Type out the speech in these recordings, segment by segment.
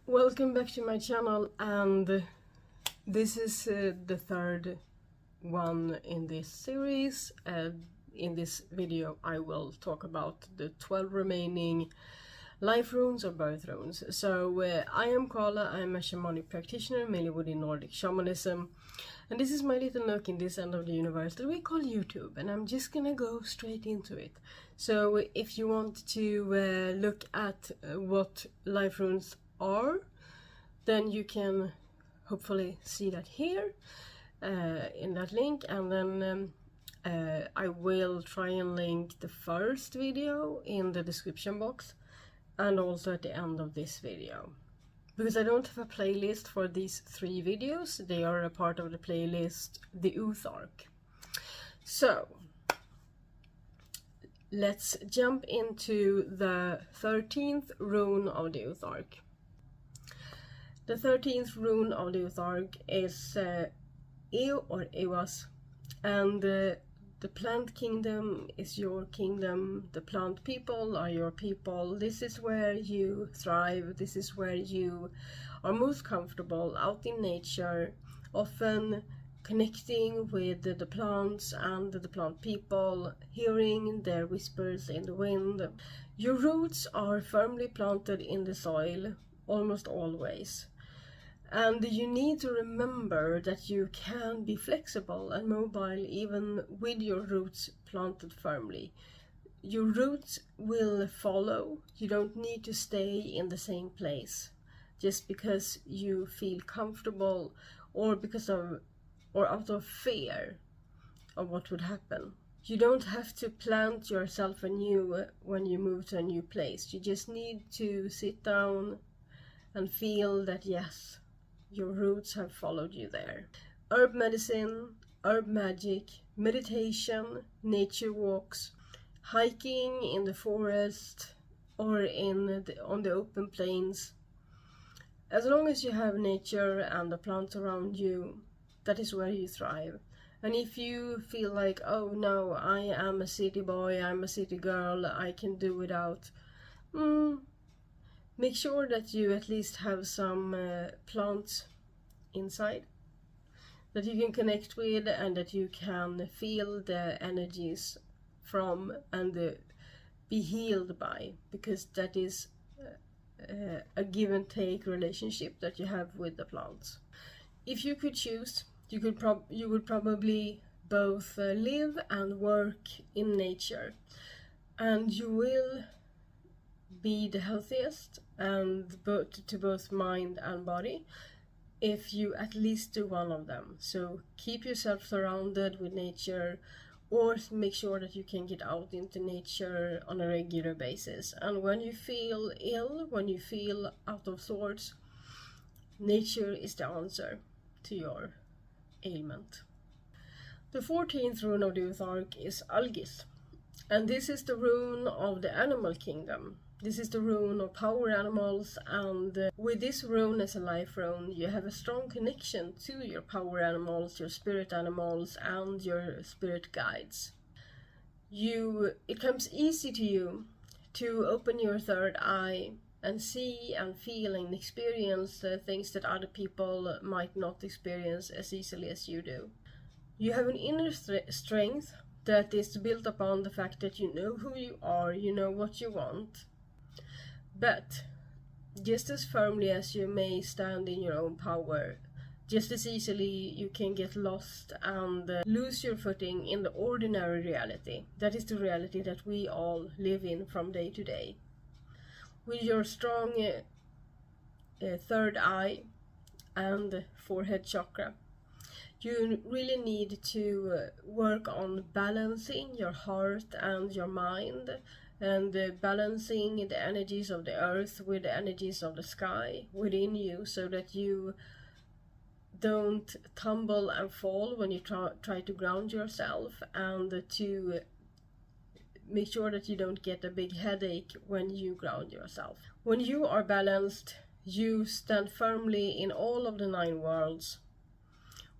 Welcome back to my channel, and this is the third one in this series. In this video I will talk about the 12 remaining life runes or birth runes. So I am Koala, I'm a shamanic practitioner mainly within Nordic shamanism, and this is my little nook in this end of the universe that we call YouTube, and I'm just gonna go straight into it. So if you want to look at what life runes are, then you can hopefully see that here in that link, and then I will try and link the first video in the description box and also at the end of this video, because I don't have a playlist for these 3 videos. They are a part of the playlist The Uthark. So let's jump into the 13th rune of the Uthark. The 13th rune of the Uthark is Eihwaz, or Eihwaz, and the plant kingdom is your kingdom. The plant people are your people. This is where you thrive. This is where you are most comfortable, out in nature, often connecting with the plants and the plant people, hearing their whispers in the wind. Your roots are firmly planted in the soil, almost always. And you need to remember that you can be flexible and mobile even with your roots planted firmly. Your roots will follow. You don't need to stay in the same place just because you feel comfortable or out of fear of what would happen. You don't have to plant yourself anew when you move to a new place. You just need to sit down and feel that yes, your roots have followed you there. Herb medicine, herb magic, meditation, nature walks, hiking in the forest or on the open plains. As long as you have nature and the plants around you, that is where you thrive. And if you feel like, oh no, I am a city boy, I'm a city girl, I can do without, make sure that you at least have some plants inside that you can connect with and that you can feel the energies from and be healed by, because that is a give and take relationship that you have with the plants. If you could choose, you would probably both live and work in nature, and you will be the healthiest and to both mind and body if you at least do one of them. So keep yourself surrounded with nature, or make sure that you can get out into nature on a regular basis. And when you feel ill, when you feel out of sorts, nature is the answer to your ailment. The 14th rune of the Uthark is Algis, and this is the rune of the animal kingdom. This is the rune of power animals, and with this rune as a life rune, you have a strong connection to your power animals, your spirit animals, and your spirit guides. It comes easy to you to open your third eye and see and feel and experience things that other people might not experience as easily as you do. You have an inner strength that is built upon the fact that you know who you are, you know what you want. But just as firmly as you may stand in your own power, just as easily you can get lost and lose your footing in the ordinary reality. That is the reality that we all live in from day to day. With your strong third eye and forehead chakra, you really need to work on balancing your heart and your mind, and balancing the energies of the earth with the energies of the sky within you, so that you don't tumble and fall when you try to ground yourself, and to make sure that you don't get a big headache when you ground yourself. When you are balanced, you stand firmly in all of the 9 worlds,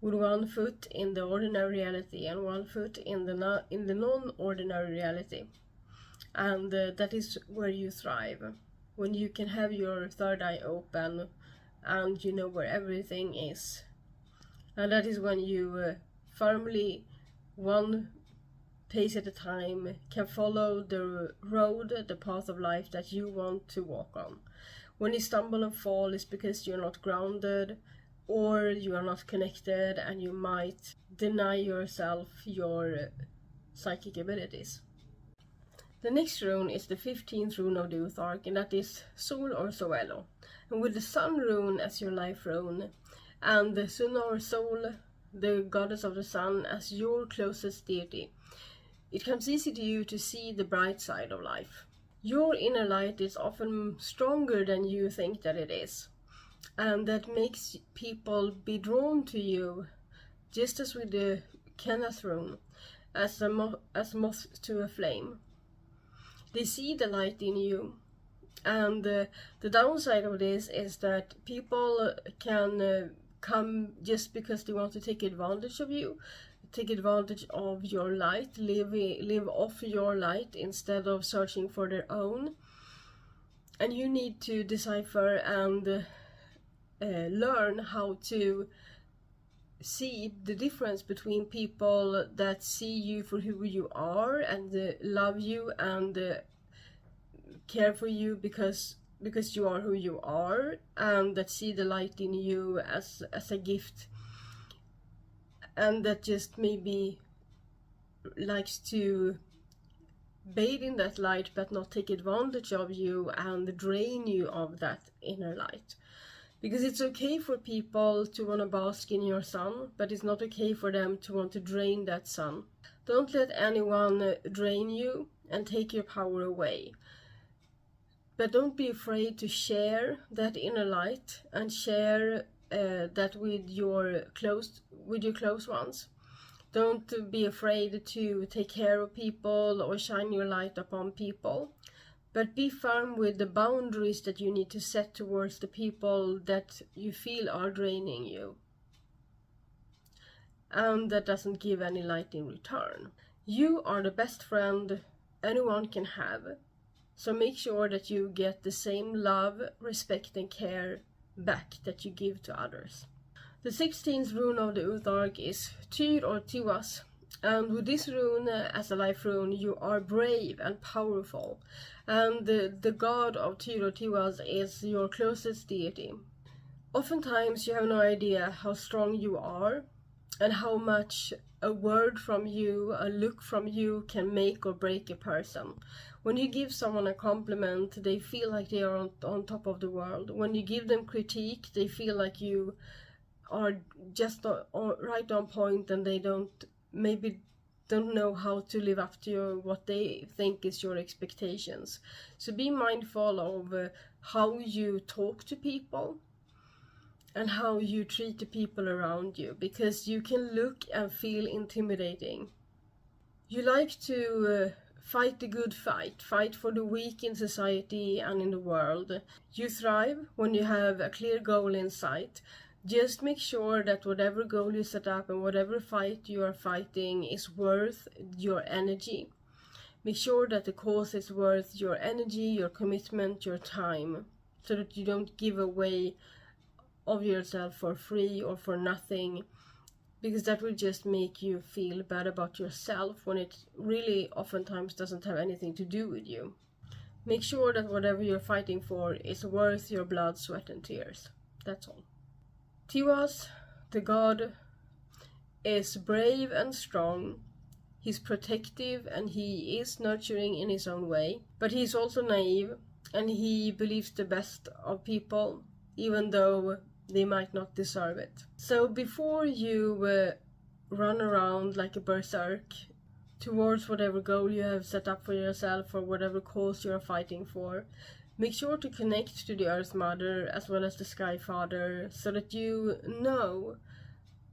with 1 foot in the ordinary reality and 1 foot in the non-ordinary reality. And that is where you thrive. when you can have your third eye open and you know where everything is. And that is when you firmly, one pace at a time, can follow the road, the path of life that you want to walk on. When you stumble and fall, it's because you're not grounded or you are not connected, and you might deny yourself your psychic abilities. The next rune is the 15th rune of the Uthark, and that is Sol or Soelo. And with the Sun rune as your life rune, and the Sun or Sol, the goddess of the sun, as your closest deity, it comes easy to you to see the bright side of life. Your inner light is often stronger than you think that it is, and that makes people be drawn to you, just as with the Kenneth rune, as moth to a flame. They see the light in you, and the downside of this is that people can come just because they want to take advantage of you, take advantage of your light, live off your light instead of searching for their own. And you need to decipher and learn how to see the difference between people that see you for who you are and love you and care for you because you are who you are, and that see the light in you as a gift, and that just maybe likes to bathe in that light but not take advantage of you and drain you of that inner light. Because it's okay for people to want to bask in your sun, but it's not okay for them to want to drain that sun. Don't let anyone drain you and take your power away. But don't be afraid to share that inner light and share that with your close ones. Don't be afraid to take care of people or shine your light upon people. But be firm with the boundaries that you need to set towards the people that you feel are draining you, and that doesn't give any light in return. You are the best friend anyone can have, so make sure that you get the same love, respect and care back that you give to others. The 16th rune of the Uthark is Tyr or Eihwaz. And with this rune as a life rune, you are brave and powerful. And the god of Tyr or Eihwaz is your closest deity. Oftentimes you have no idea how strong you are and how much a word from you, a look from you can make or break a person. When you give someone a compliment, they feel like they are on top of the world. When you give them critique, they feel like you are just right on point, and they maybe don't know how to live up to what they think is your expectations. So be mindful of how you talk to people and how you treat the people around you, because you can look and feel intimidating. You like to fight the good fight for the weak in society and in the world. You thrive when you have a clear goal in sight. Just make sure that whatever goal you set up and whatever fight you are fighting is worth your energy. Make sure that the cause is worth your energy, your commitment, your time, so that you don't give away of yourself for free or for nothing, because that will just make you feel bad about yourself when it really oftentimes doesn't have anything to do with you. Make sure that whatever you're fighting for is worth your blood, sweat and tears. That's all. Eihwaz, the god, is brave and strong. He's protective and he is nurturing in his own way, but he's also naive and he believes the best of people, even though they might not deserve it. So before you run around like a berserk towards whatever goal you have set up for yourself or whatever cause you're fighting for, make sure to connect to the Earth Mother as well as the Sky Father, so that you know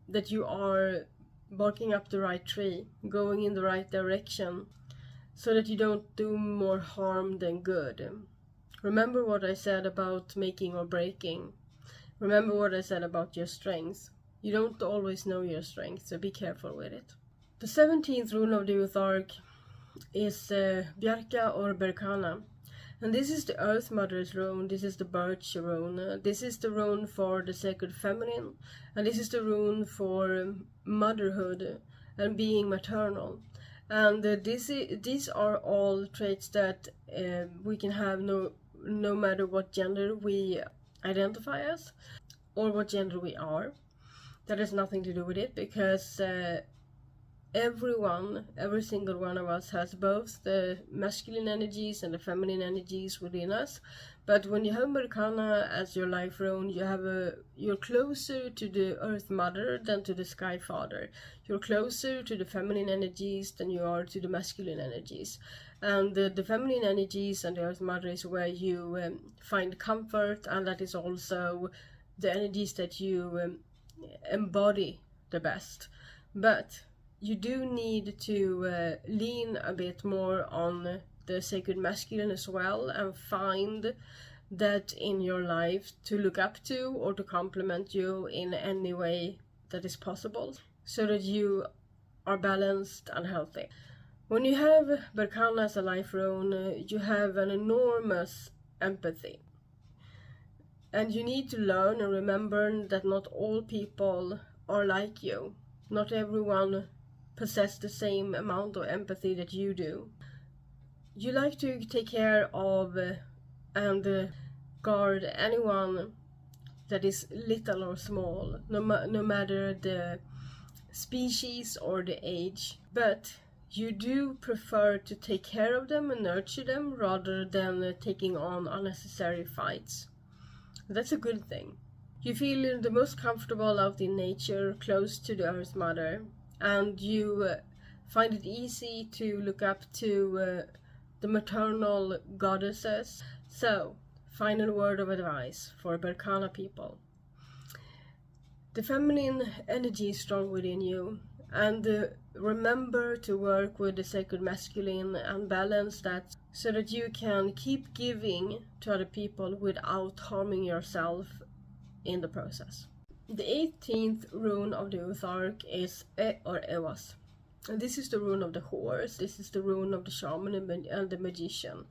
that you are barking up the right tree, going in the right direction, so that you don't do more harm than good. Remember what I said about making or breaking. Remember what I said about your strength. You don't always know your strength, so be careful with it. The 17th rune of the Uthark is Bjarka or Berkana. And this is the Earth Mother's rune, this is the Birch rune, this is the rune for the sacred feminine, and this is the rune for motherhood and being maternal. And these are all traits that we can have no matter what gender we identify as or what gender we are. That has nothing to do with it, because every single one of us has both the masculine energies and the feminine energies within us. But when you have Berkana as your life rune, you're closer to the Earth Mother than to the Sky Father. You're closer to the feminine energies than you are to the masculine energies. And the feminine energies and the Earth Mother is where you find comfort, and that is also the energies that you embody the best. But you do need to lean a bit more on the sacred masculine as well, and find that in your life to look up to or to complement you in any way that is possible, so that you are balanced and healthy. When you have Berkana as a life rune, you have an enormous empathy. And you need to learn and remember that not all people are like you. Not everyone possess the same amount of empathy that you do. You like to take care of and guard anyone that is little or small, no matter the species or the age. But you do prefer to take care of them and nurture them rather than taking on unnecessary fights. That's a good thing. You feel the most comfortable out in nature, close to the Earth Mother, and you find it easy to look up to the maternal goddesses. So, final word of advice for Berkana people. The feminine energy is strong within you, and remember to work with the sacred masculine and balance that, so that you can keep giving to other people without harming yourself in the process. The 18th rune of the Uthark is Eihwaz. And this is the rune of the horse, this is the rune of the shaman and the magician.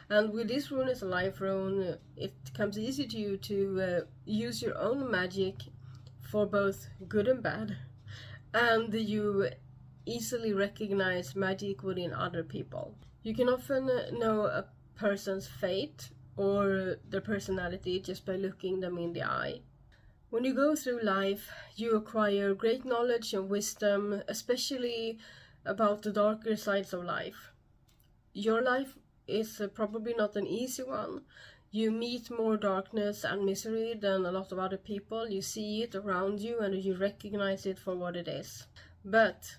And with this rune as a life rune, it comes easy to you to use your own magic for both good and bad. And you easily recognize magic within other people. You can often know a person's fate or their personality just by looking them in the eye. When you go through life, you acquire great knowledge and wisdom, especially about the darker sides of life. Your life is probably not an easy one. You meet more darkness and misery than a lot of other people. You see it around you and you recognize it for what it is. But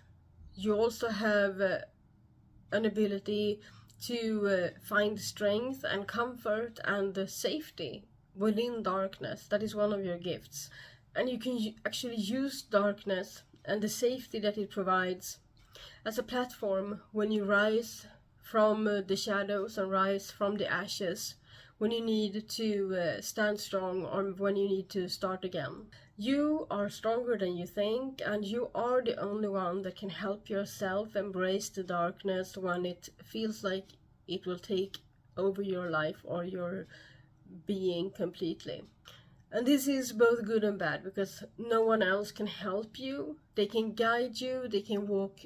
you also have an ability to find strength and comfort and safety within darkness. That is one of your gifts. And you can actually use darkness and the safety that it provides as a platform when you rise from the shadows and rise from the ashes, when you need to stand strong or when you need to start again. You are stronger than you think, and you are the only one that can help yourself embrace the darkness when it feels like it will take over your life or your being completely. And this is both good and bad, because no one else can help you. They can guide you, they can walk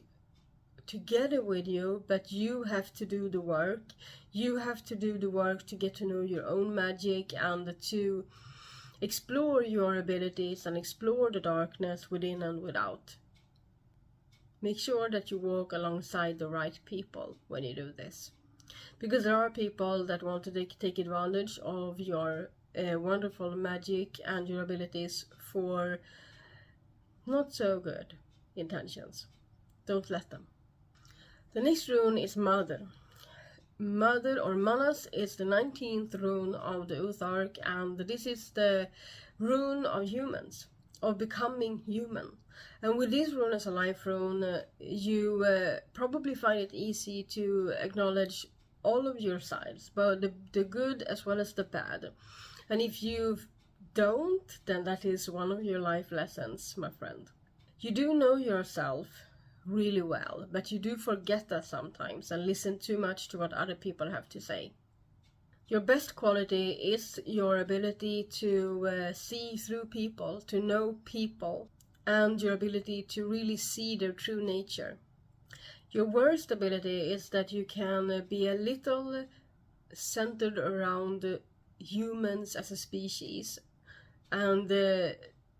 together with you, but you have to do the work. You have to do the work to get to know your own magic and to explore your abilities and explore the darkness within and without. Make sure that you walk alongside the right people when you do this, because there are people that want to take advantage of your wonderful magic and your abilities for not so good intentions. Don't let them. The next rune is Mother. Mother or Manas is the 19th rune of the Uthark, and this is the rune of humans, of becoming human. And with this rune as a life rune, you probably find it easy to acknowledge all of your sides, but the good as well as the bad. And if you don't, then that is one of your life lessons, my friend. You do know yourself really well, but you do forget that sometimes and listen too much to what other people have to say. Your best quality is your ability to see through people, to know people, and your ability to really see their true nature. Your worst ability is that you can be a little centered around humans as a species, and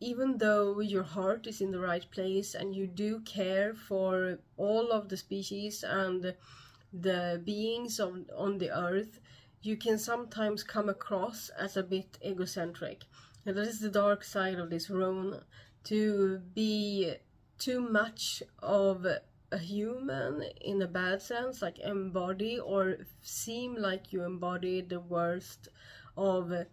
even though your heart is in the right place and you do care for all of the species and the beings on the earth, you can sometimes come across as a bit egocentric. And that is the dark side of this rune, to be too much of a human in a bad sense, like embody or seem like you embody the worst of the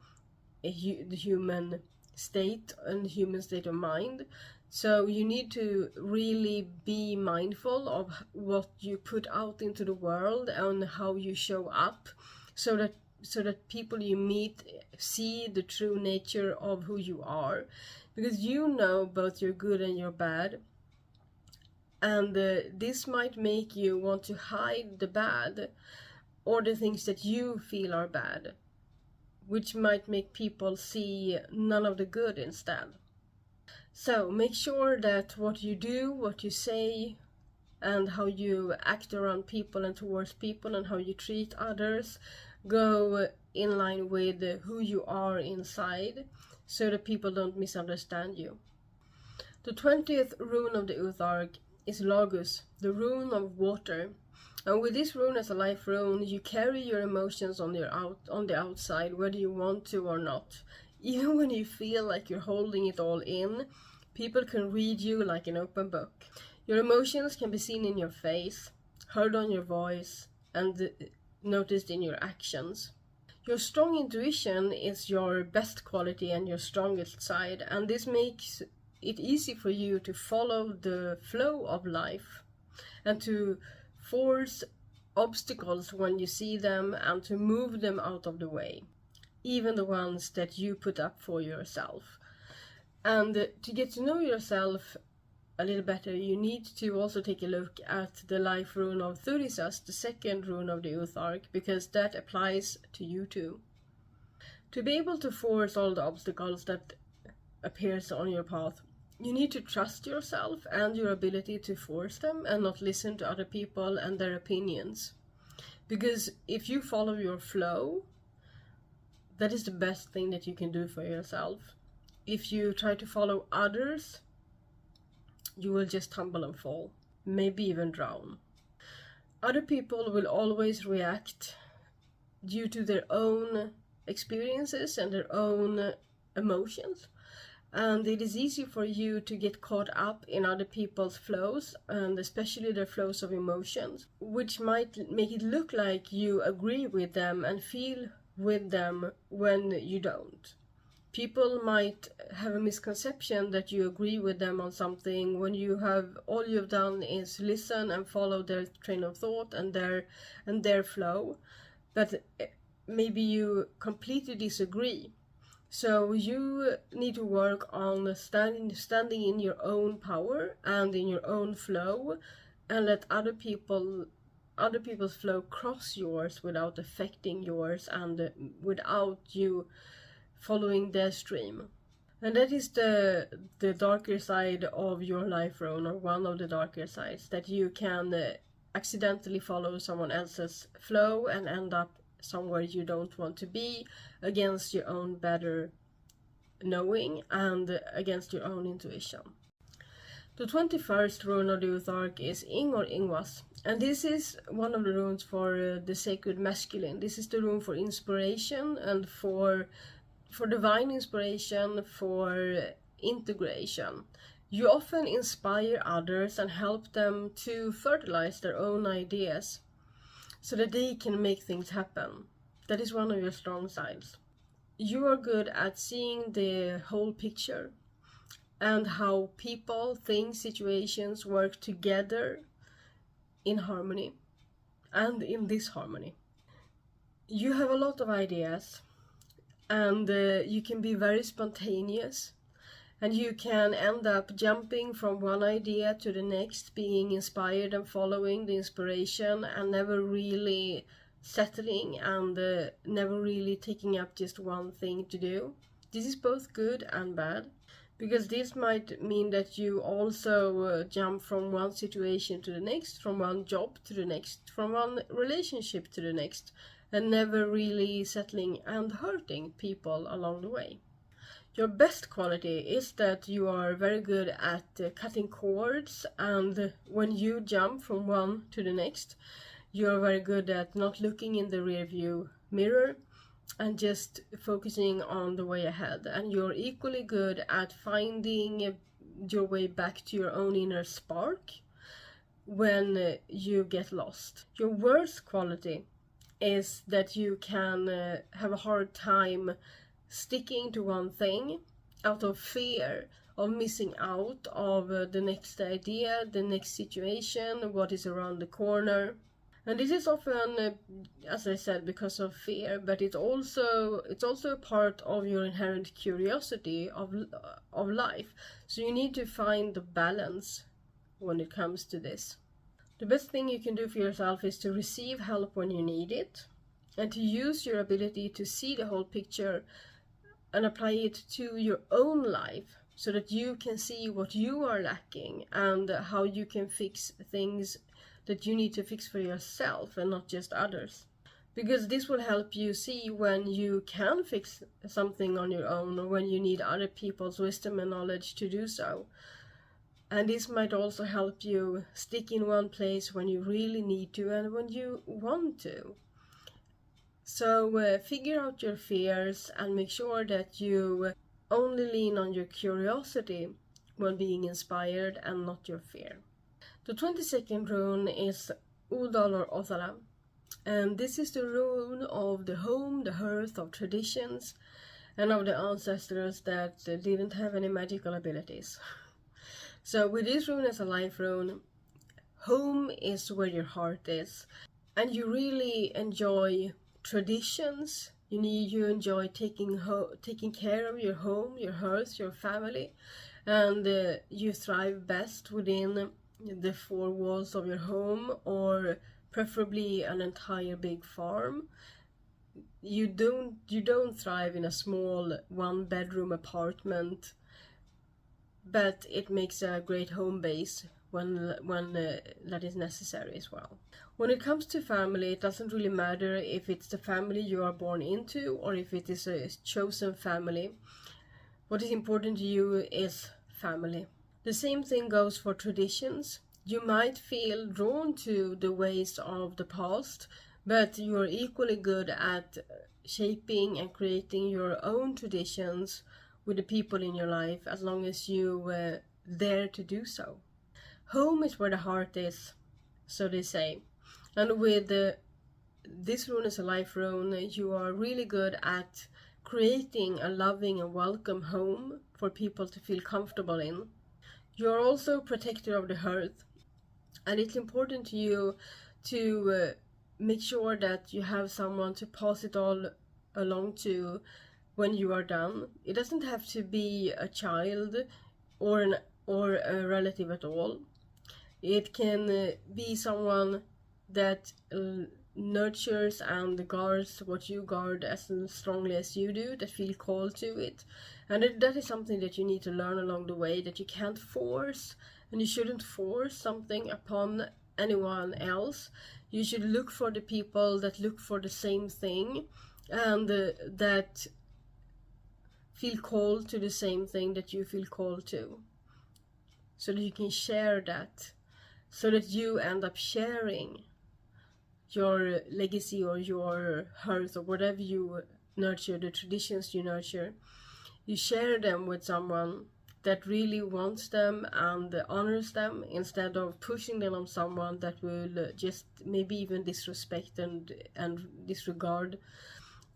human state and human state of mind. So you need to really be mindful of what you put out into the world and how you show up, so that people you meet see the true nature of who you are, because you know both your good and your bad, and this might make you want to hide the bad or the things that you feel are bad, which might make people see none of the good instead. So make sure that what you do, what you say, and how you act around people and towards people and how you treat others go in line with who you are inside, so that people don't misunderstand you. The 20th rune of the Uthark is Logos, the rune of water. And with this rune as a life rune, you carry your emotions on the outside, whether you want to or not. Even when you feel like you're holding it all in, people can read you like an open book. Your emotions can be seen in your face, heard on your voice, and noticed in your actions. Your strong intuition is your best quality and your strongest side, and this makes it easy for you to follow the flow of life and to force obstacles when you see them and to move them out of the way, even the ones that you put up for yourself. And to get to know yourself a little better, you need to also take a look at the life rune of Thurisas, the second rune of the Uthark, because that applies to you too. To be able to force all the obstacles that appears on your path, you need to trust yourself and your ability to force them and not listen to other people and their opinions. Because if you follow your flow, that is the best thing that you can do for yourself. If you try to follow others, you will just tumble and fall, maybe even drown. Other people will always react due to their own experiences and their own emotions. And it is easy for you to get caught up in other people's flows, and especially their flows of emotions, which might make it look like you agree with them and feel with them when you don't. People might have a misconception that you agree with them on something when all you've done is listen and follow their train of thought and their flow, but maybe you completely disagree. So you need to work on standing in your own power and in your own flow, and let other people's flow cross yours without affecting yours and without you following their stream. And that is the darker side of your life rune, or one of the darker sides, that you can accidentally follow someone else's flow and end up somewhere you don't want to be, against your own better knowing and against your own intuition. The 21st rune of the Uthark is Ing or Eihwaz, and this is one of the runes for the sacred masculine. This is the rune for inspiration and for divine inspiration, for integration. You often inspire others and help them to fertilize their own ideas so that they can make things happen. That is one of your strong sides. You are good at seeing the whole picture and how people, things, situations work together in harmony and in disharmony. You have a lot of ideas, and you can be very spontaneous, and you can end up jumping from one idea to the next, being inspired and following the inspiration and never really settling and never really taking up just one thing to do. This is both good and bad, because this might mean that you also jump from one situation to the next, from one job to the next, from one relationship to the next, and never really settling and hurting people along the way. Your best quality is that you are very good at cutting cords, and when you jump from one to the next, you are very good at not looking in the rear view mirror and just focusing on the way ahead. And you're equally good at finding your way back to your own inner spark when you get lost. Your worst quality is that you can have a hard time sticking to one thing out of fear of missing out of the next idea, the next situation, what is around the corner. And this is often, as I said, because of fear, but it's also a part of your inherent curiosity of life. So you need to find the balance when it comes to this. The best thing you can do for yourself is to receive help when you need it, and to use your ability to see the whole picture and apply it to your own life, so that you can see what you are lacking and how you can fix things that you need to fix for yourself and not just others. Because this will help you see when you can fix something on your own, or when you need other people's wisdom and knowledge to do so. And this might also help you stick in one place when you really need to and when you want to. So figure out your fears and make sure that you only lean on your curiosity when being inspired and not your fear. The 22nd rune is Udal or Othala, and this is the rune of the home, the hearth, of traditions, and of the ancestors that didn't have any magical abilities. So with this rune as a life rune, home is where your heart is, and you really enjoy traditions. You enjoy taking care of your home, your hearth, your family, and you thrive best within the four walls of your home, or preferably an entire big farm. You don't thrive in a small one-bedroom apartment, but it makes a great home base when that is necessary as well. When it comes to family, it doesn't really matter if it's the family you are born into or if it is a chosen family. What is important to you is family. The same thing goes for traditions. You might feel drawn to the ways of the past, but you are equally good at shaping and creating your own traditions with the people in your life, as long as you dare to do so. Home is where the heart is, so they say. And with this rune as a life rune, you are really good at creating a loving and welcome home for people to feel comfortable in. You are also a protector of the hearth, and it's important to you to make sure that you have someone to pass it all along to when you are done. It doesn't have to be a child or a relative at all. It can be someone that nurtures and guards what you guard as strongly as you do, that feel called to it. And that is something that you need to learn along the way, that you can't force, and you shouldn't force something upon anyone else. You should look for the people that look for the same thing, and that feel called to the same thing that you feel called to, so that you can share that, so that you end up sharing your legacy or your hearth or whatever you nurture, the traditions you nurture. You share them with someone that really wants them and honors them, instead of pushing them on someone that will just maybe even disrespect and disregard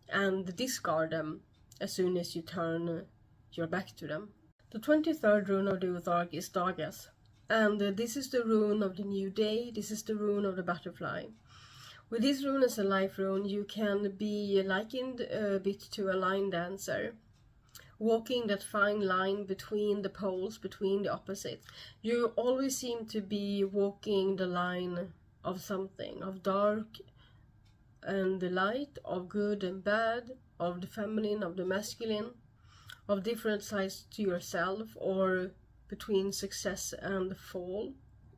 and discard them as soon as you turn your back to them. The 23rd rune of the Uthark is Dagas, and this is the rune of the new day. This is the rune of the butterfly. With this rune as a life rune, you can be likened a bit to a line dancer, walking that fine line between the poles, between the opposites. You always seem to be walking the line of something, of dark and the light, of good and bad, of the feminine, of the masculine, of different sides to yourself, or between success and fall.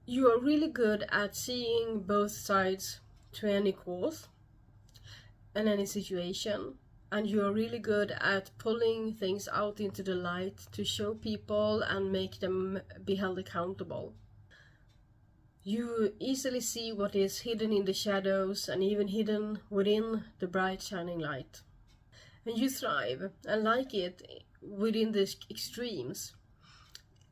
You are really good at seeing both sides to any cause and any situation, and you are really good at pulling things out into the light to show people and make them be held accountable. You easily see what is hidden in the shadows and even hidden within the bright shining light. And you thrive and like it within the extremes.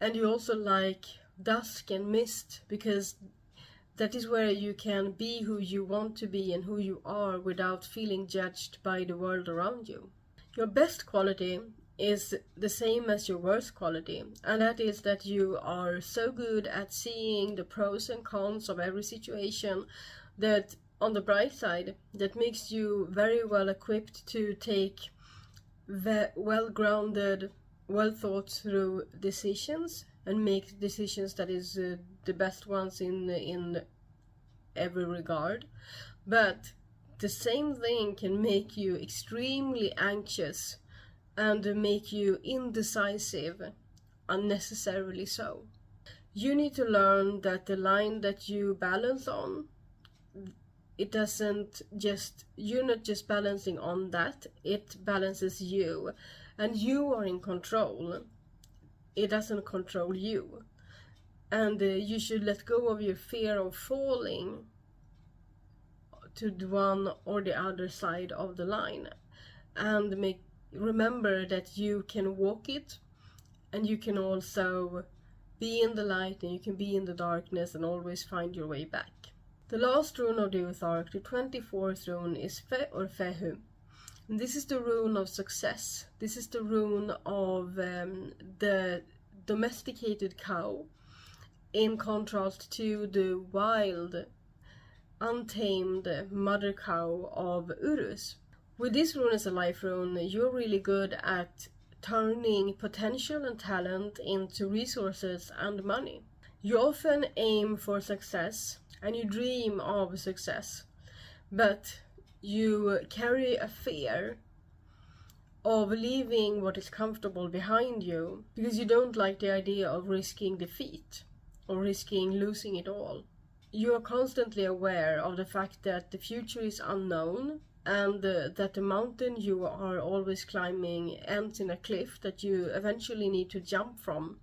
And you also like dusk and mist, because that is where you can be who you want to be and who you are without feeling judged by the world around you. Your best quality is the same as your worst quality, and that is that you are so good at seeing the pros and cons of every situation, that on the bright side, that makes you very well equipped to take well-grounded, well-thought-through decisions and make decisions that is the best ones in every regard. But the same thing can make you extremely anxious and make you indecisive, unnecessarily so. You need to learn that the line that you balance on, you're not just balancing on that, it balances you, and you are in control. It doesn't control you. And you should let go of your fear of falling to the one or the other side of the line, and remember that you can walk it, and you can also be in the light, and you can be in the darkness and always find your way back. The last rune of the Youth Arc, the 24th rune, is Fehu. And this is the rune of success. This is the rune of the domesticated cow, in contrast to the wild, untamed mother cow of Urus. With this rune as a life rune, you're really good at turning potential and talent into resources and money. You often aim for success and you dream of success, but you carry a fear of leaving what is comfortable behind you because you don't like the idea of risking defeat or risking losing it all. You are constantly aware of the fact that the future is unknown, and that the mountain you are always climbing ends in a cliff that you eventually need to jump from,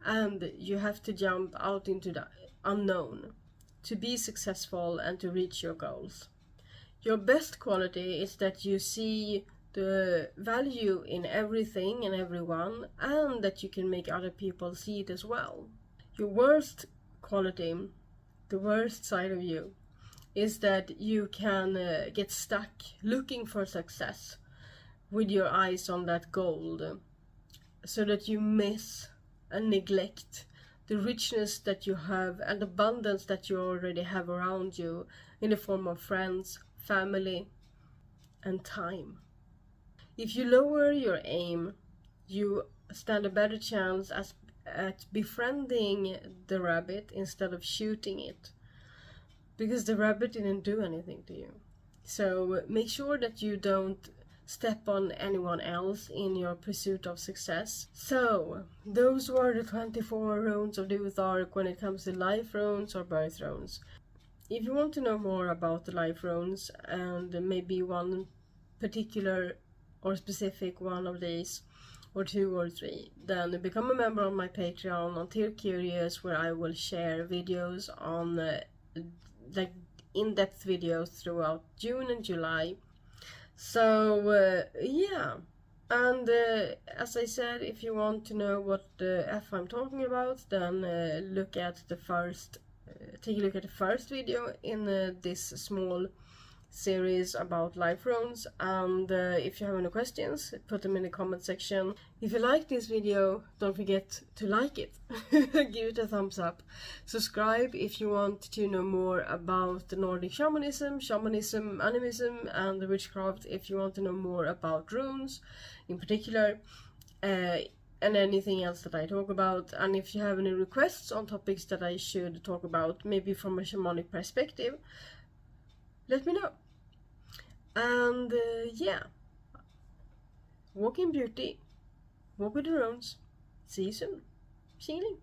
and you have to jump out into the unknown to be successful and to reach your goals. Your best quality is that you see the value in everything and everyone, and that you can make other people see it as well. Your worst quality, the worst side of you, is that you can get stuck looking for success with your eyes on that gold, so that you miss and neglect the richness that you have and abundance that you already have around you in the form of friends, family, and time. If you lower your aim, you stand a better chance at befriending the rabbit instead of shooting it, because the rabbit didn't do anything to you. So make sure that you don't step on anyone else in your pursuit of success. So those were the 24 runes of the Youth Arc when it comes to life runes or birth runes. If you want to know more about the life runes and maybe one particular or specific one of these, or 2 or 3, then become a member of my Patreon on Tier Curious, where I will share videos on like in-depth videos throughout June and July. So yeah, and as I said, if you want to know what the F I'm talking about, then look at the first take a look at the first video in this small series about life runes. And if you have any questions, put them in the comment section. If you like this video, don't forget to like it. Give it a thumbs up. Subscribe if you want to know more about the Nordic shamanism, animism, and the witchcraft. If you want to know more about runes in particular, and anything else that I talk about. And if you have any requests on topics that I should talk about, maybe from a shamanic perspective, let me know. And yeah, walk in beauty, walk with the drones. See you soon. Healing.